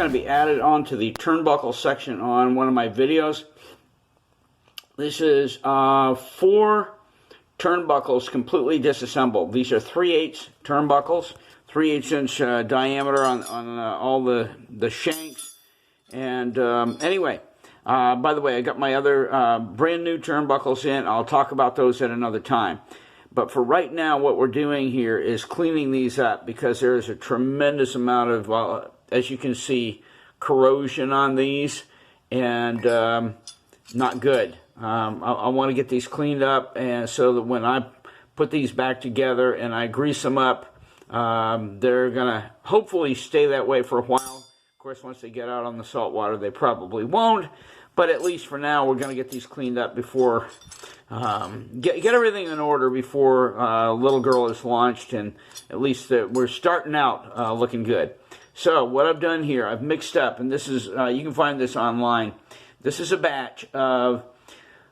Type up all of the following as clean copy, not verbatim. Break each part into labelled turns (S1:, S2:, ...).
S1: going to be added onto the turnbuckle section on one of my videos. This is 4 turnbuckles completely disassembled. These are 3/8 turnbuckles, 3/8 inch diameter on all the shanks. And anyway, by the way, I got my other brand new turnbuckles in. I'll talk about those at another time. But for right now, what we're doing here is cleaning these up because there is a tremendous amount of, as you can see, corrosion on these, and not good. I want to get these cleaned up, and so that when I put these back together and I grease them up, they're going to hopefully stay that way for a while. Of course, once they get out on the salt water, they probably won't. But at least for now, we're going to get these cleaned up before, get everything in order before little girl is launched, and at least we're starting out looking good. So what I've done here, I've mixed up, and this is, you can find this online. This is a batch of,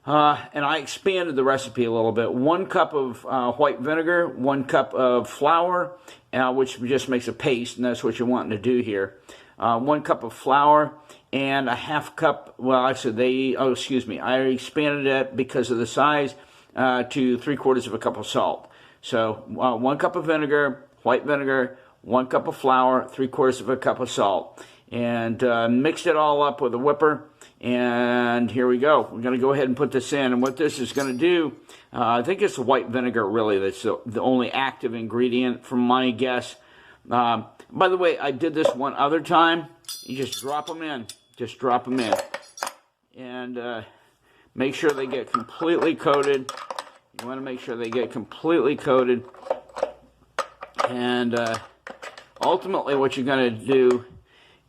S1: and I expanded the recipe a little bit. 1 cup of white vinegar, 1 cup of flour, which just makes a paste, and that's what you're wanting to do here. 1 cup of flour, and a 1/2 cup, well, actually, I expanded it because of the size to 3/4 of a cup of salt. So 1 cup of vinegar, white vinegar, 1 cup of flour, 3/4 of a cup of salt. And mixed it all up with a whipper, and here we go. We're going to go ahead and put this in, and what this is going to do, I think it's the white vinegar really that's the only active ingredient from my guess. By the way, I did this one other time. You just drop them in. Just drop them in. And make sure they get completely coated. You want to make sure they get completely coated. And ultimately what you're going to do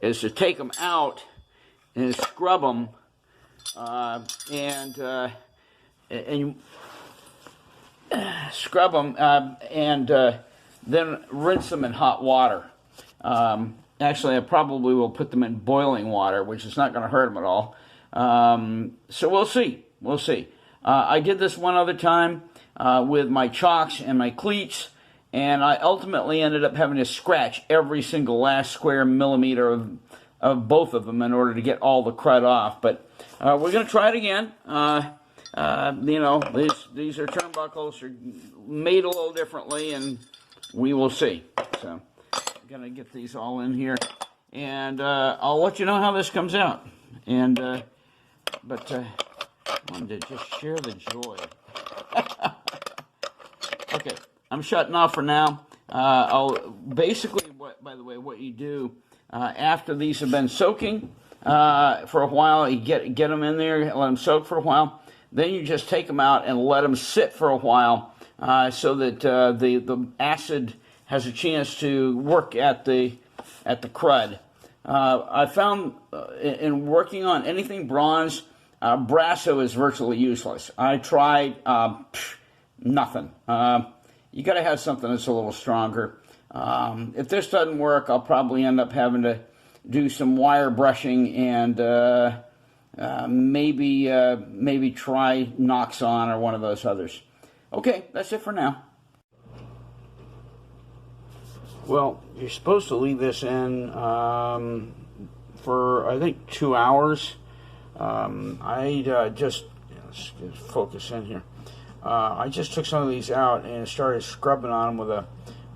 S1: is to take them out and scrub them. And scrub them and then rinse them in hot water. Actually, I probably will put them in boiling water, which is not going to hurt them at all. So we'll see. We'll see. I did this one other time with my chocks and my cleats, and I ultimately ended up having to scratch every single last square millimeter of both of them in order to get all the crud off. But we're going to try it again. You know, these are turnbuckles, are made a little differently, and we will see. So I'm going to get these all in here, and I'll let you know how this comes out. And but I wanted to just share the joy. Okay, I'm shutting off for now. I'll basically, by the way, what you do after these have been soaking for a while, you get them in there, let them soak for a while. Then you just take them out and let them sit for a while so that the acid has a chance to work at the crud. I found in working on anything bronze, Brasso is virtually useless. I tried nothing. You got to have something that's a little stronger. If this doesn't work, I'll probably end up having to do some wire brushing and maybe try Noxon or one of those others. Okay, that's it for now. Well, you're supposed to leave this in for, I think, 2 hours. I just, let's focus in here. I just took some of these out and started scrubbing on them with a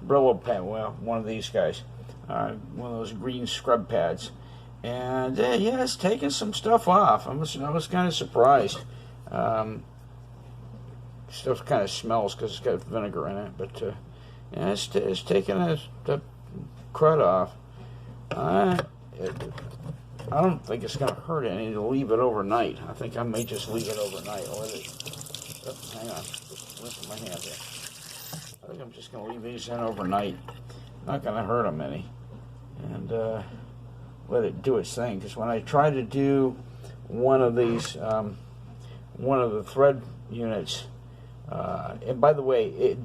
S1: Brillo pad, well, one of these guys, one of those green scrub pads. And yeah, it's taking some stuff off. I was kind of surprised. Stuff kind of smells because it's got vinegar in it, but yeah, it's taking the crud off. I don't think it's going to hurt any to leave it overnight. I think I may just leave it overnight. I'll let it, oh, hang on, just lifting my hand here. I think I'm just going to leave these in overnight. Not going to hurt them any. And let it do its thing. Because when I try to do one of these, one of the thread units, and by the way,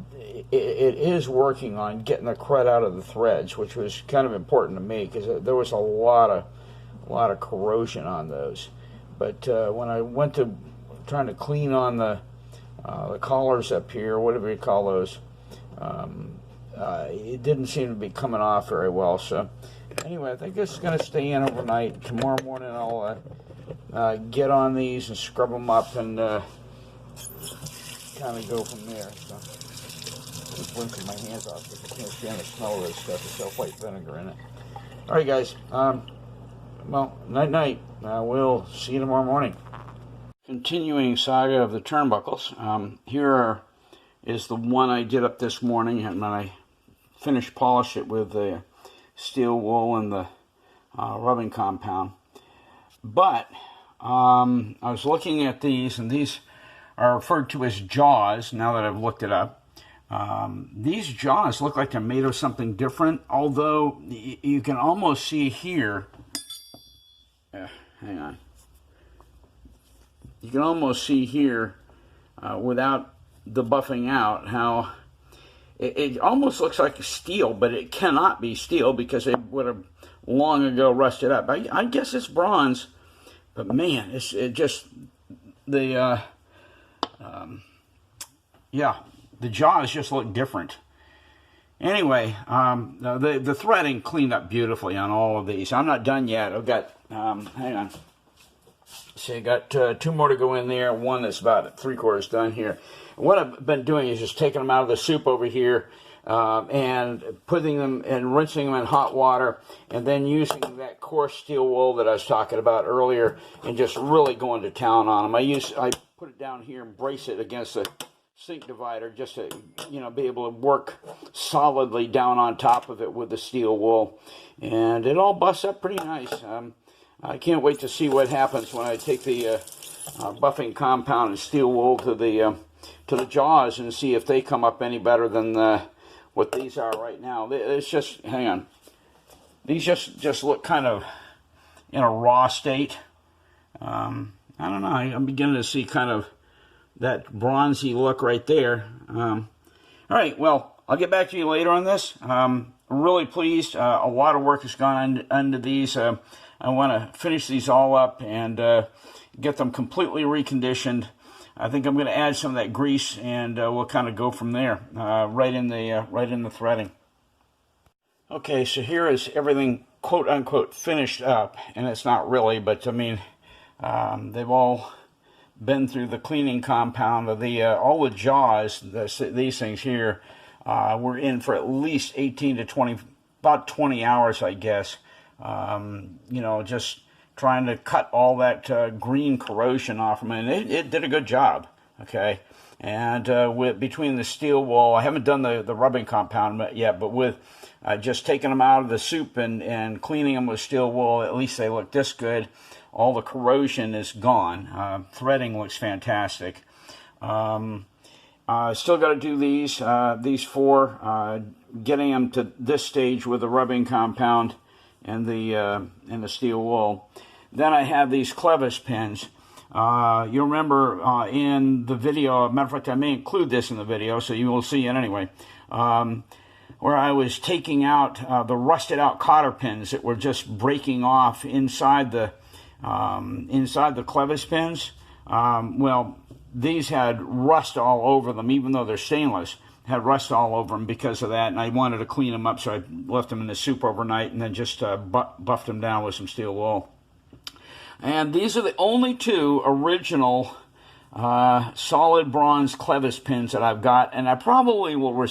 S1: it is working on getting the crud out of the threads, which was kind of important to me because there was a lot of corrosion on those. But when I went to trying to clean on the collars up here, whatever you call those, it didn't seem to be coming off very well. So anyway, I think this is going to stay in overnight. Tomorrow morning I'll get on these and scrub them up and kind of go from there. So, keep rinsing my hands off because I can't stand the smell of this stuff. It's got white vinegar in it. All right, guys. Well, night-night. We'll see you tomorrow morning. Continuing saga of the turnbuckles. Here is the one I did up this morning, and when I finished polish it with the steel wool and the rubbing compound. But I was looking at these, and these are referred to as jaws now that I've looked it up. These jaws look like they're made of something different, although you can almost see here, hang on, you can almost see here without the buffing out how it almost looks like steel, but it cannot be steel because it would have long ago rusted up. I guess it's bronze, but man, it just, the jaws just look different. Anyway, the threading cleaned up beautifully on all of these. I'm not done yet. I've got, hang on. See, I got 2 more to go in there. One that's about 3/4 done here. What I've been doing is just taking them out of the soup over here and putting them and rinsing them in hot water, and then using that coarse steel wool that I was talking about earlier and just really going to town on them. I put it down here and brace it against the sink divider just to, be able to work solidly down on top of it with the steel wool, and it all busts up pretty nice. I can't wait to see what happens when I take the buffing compound and steel wool to the jaws and see if they come up any better than what these are right now. It's just, hang on, these just look kind of in a raw state. I don't know, I'm beginning to see kind of that bronzy look right there. All right, well, I'll get back to you later on this. I'm really pleased. A lot of work has gone into these. I want to finish these all up and get them completely reconditioned. I think I'm going to add some of that grease, and we'll kind of go from there, right in the threading. Okay, so here is everything quote unquote finished up, and it's not really, but I mean, they've all been through the cleaning compound of all the jaws. These things here were in for at least 18 to 20, about 20 hours, I guess. Just trying to cut all that green corrosion off from it. And it did a good job, okay? And between the steel wool, I haven't done the rubbing compound yet, but with just taking them out of the soup and cleaning them with steel wool, at least they look this good. All the corrosion is gone. Threading looks fantastic. Still got to do these 4, getting them to this stage with the rubbing compound and the steel wool. Then I have these clevis pins. You remember in the video, matter of fact, I may include this in the video, so you will see it anyway, where I was taking out the rusted out cotter pins that were just breaking off inside the clevis pins. Well, these had rust all over them, even though they're stainless. Had rust all over them because of that, and I wanted to clean them up, so I left them in the soup overnight and then just buffed them down with some steel wool. And these are the only 2 original solid bronze clevis pins that I've got, and I probably will,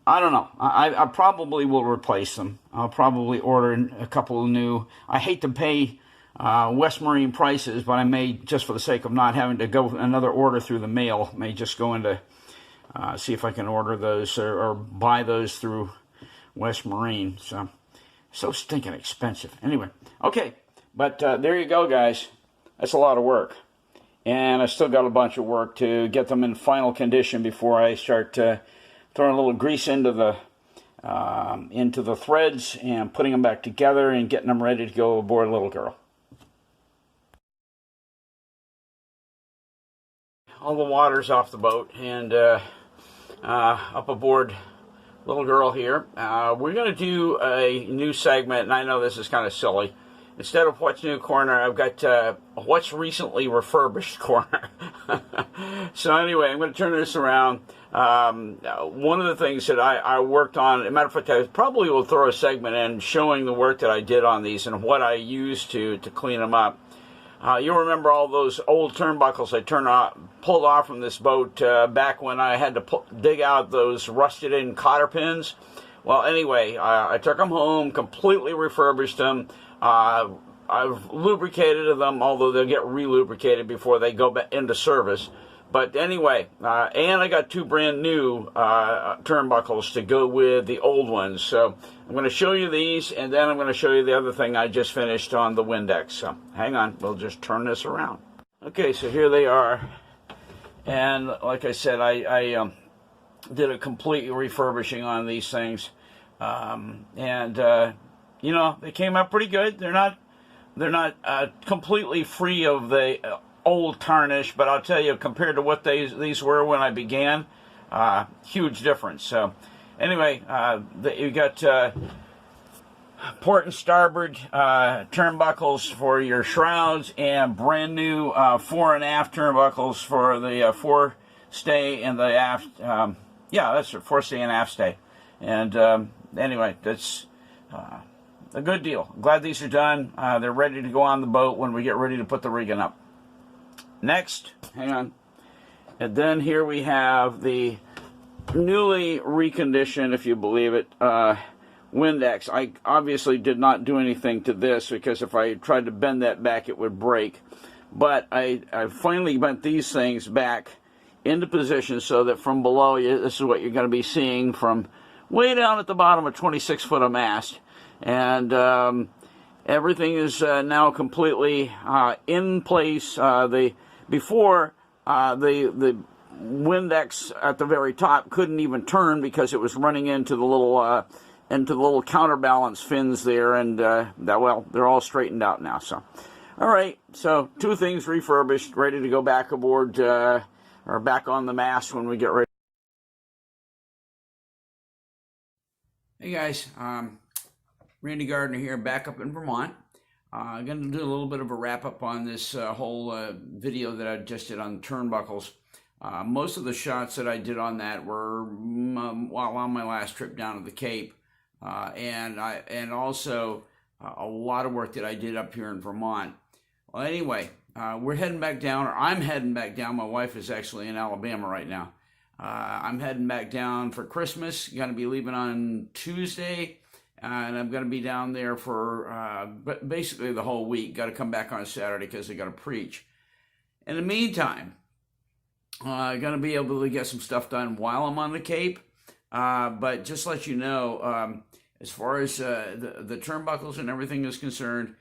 S1: I don't know, I probably will replace them. I'll probably order a couple of new. I hate to pay West Marine prices, but I may, just for the sake of not having to go another order through the mail, may just go into see if I can order those or buy those through West Marine. So stinking expensive. Anyway, okay, but there you go, guys. That's a lot of work, and I still got a bunch of work to get them in final condition before I start throwing a little grease into the threads and putting them back together and getting them ready to go aboard Little Girl. All the water's off the boat, and up aboard Little Girl here. We're going to do a new segment, and I know this is kind of silly, instead of what's new corner, I've got what's recently refurbished corner. So anyway, I'm going to turn this around. One of the things that I worked on, as a matter of fact, I probably will throw a segment in showing the work that I did on these and what I used to clean them up. You'll remember all those old turnbuckles I pulled off from this boat back when I had to dig out those rusted-in cotter pins. Well, anyway, I took them home, completely refurbished them. I've lubricated them, although they'll get re-lubricated before they go back into service. But anyway, and I got 2 brand new turnbuckles to go with the old ones. So I'm going to show you these, and then I'm going to show you the other thing I just finished on the Windex. So hang on, we'll just turn this around. Okay, so here they are. And like I said, I did a complete refurbishing on these things. You know, they came out pretty good. They're not completely free of the old tarnish, but I'll tell you, compared to what these were when I began, huge difference. So anyway, you got port and starboard turnbuckles for your shrouds, and brand new fore and aft turnbuckles for the forestay and the aft. Yeah, that's it, forestay and aft stay. And anyway, that's a good deal. I'm glad these are done. They're ready to go on the boat when we get ready to put the rigging up. Next, hang on. And then here we have the newly reconditioned, if you believe it, Windex. I obviously did not do anything to this because if I tried to bend that back, it would break. But I finally bent these things back into position so that from below, this is what you're going to be seeing from way down at the bottom of 26 foot of mast. And everything is now completely in place. Before, the Windex at the very top couldn't even turn because it was running into the little counterbalance fins there, and well, they're all straightened out now. So, all right, so 2 things refurbished, ready to go back aboard or back on the mast when we get ready. Hey guys, Randy Gardner here, back up in Vermont. I'm going to do a little bit of a wrap-up on this whole video that I just did on turnbuckles. Most of the shots that I did on that were while on my last trip down to the Cape, and also a lot of work that I did up here in Vermont. Well, anyway, we're heading back down, or I'm heading back down. My wife is actually in Alabama right now. I'm heading back down for Christmas. Going to be leaving on Tuesday. And I'm going to be down there for basically the whole week. Got to come back on Saturday because I got to preach. In the meantime, I'm going to be able to get some stuff done while I'm on the Cape. But just to let you know, as far as the turnbuckles and everything is concerned,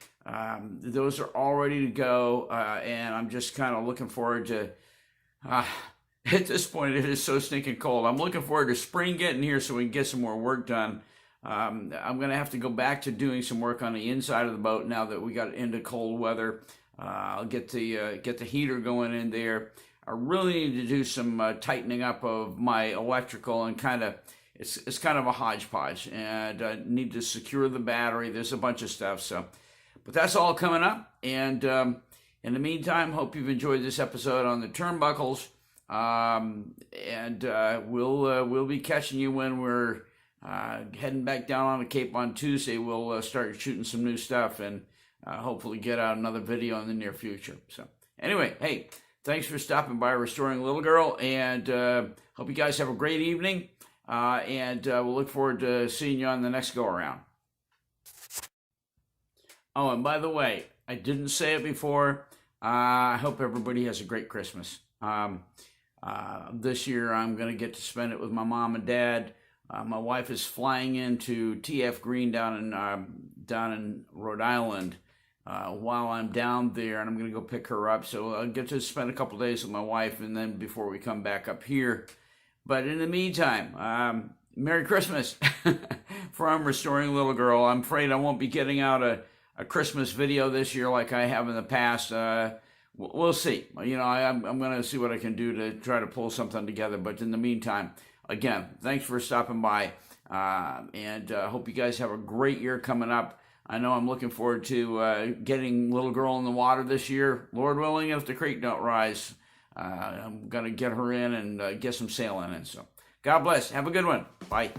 S1: those are all ready to go. And I'm just kind of looking forward to... at this point, it is so stinking cold. I'm looking forward to spring getting here so we can get some more work done. I'm going to have to go back to doing some work on the inside of the boat now that we got into cold weather. I'll get the heater going in there. I really need to do some tightening up of my electrical, and it's kind of a hodgepodge, and I need to secure the battery. There's a bunch of stuff, but that's all coming up. And in the meantime, hope you've enjoyed this episode on the turnbuckles. We'll be catching you when we're heading back down on the Cape on Tuesday. We'll start shooting some new stuff and hopefully get out another video in the near future. So anyway, hey, thanks for stopping by Restoring Little Girl, and hope you guys have a great evening, and we'll look forward to seeing you on the next go-around. Oh, and by the way, I didn't say it before. I hope everybody has a great Christmas. This year I'm going to get to spend it with my mom and dad. My wife is flying into TF Green down in Rhode Island while I'm down there, and I'm going to go pick her up. So I'll get to spend a couple days with my wife, and then before we come back up here. But in the meantime, Merry Christmas from Restoring Little Girl. I'm afraid I won't be getting out a Christmas video this year like I have in the past. We'll see. You know, I'm going to see what I can do to try to pull something together. But in the meantime, again, thanks for stopping by, and hope you guys have a great year coming up. I know I'm looking forward to getting little girl in the water this year. Lord willing, if the creek don't rise, I'm going to get her in and get some sailing in. So God bless. Have a good one. Bye.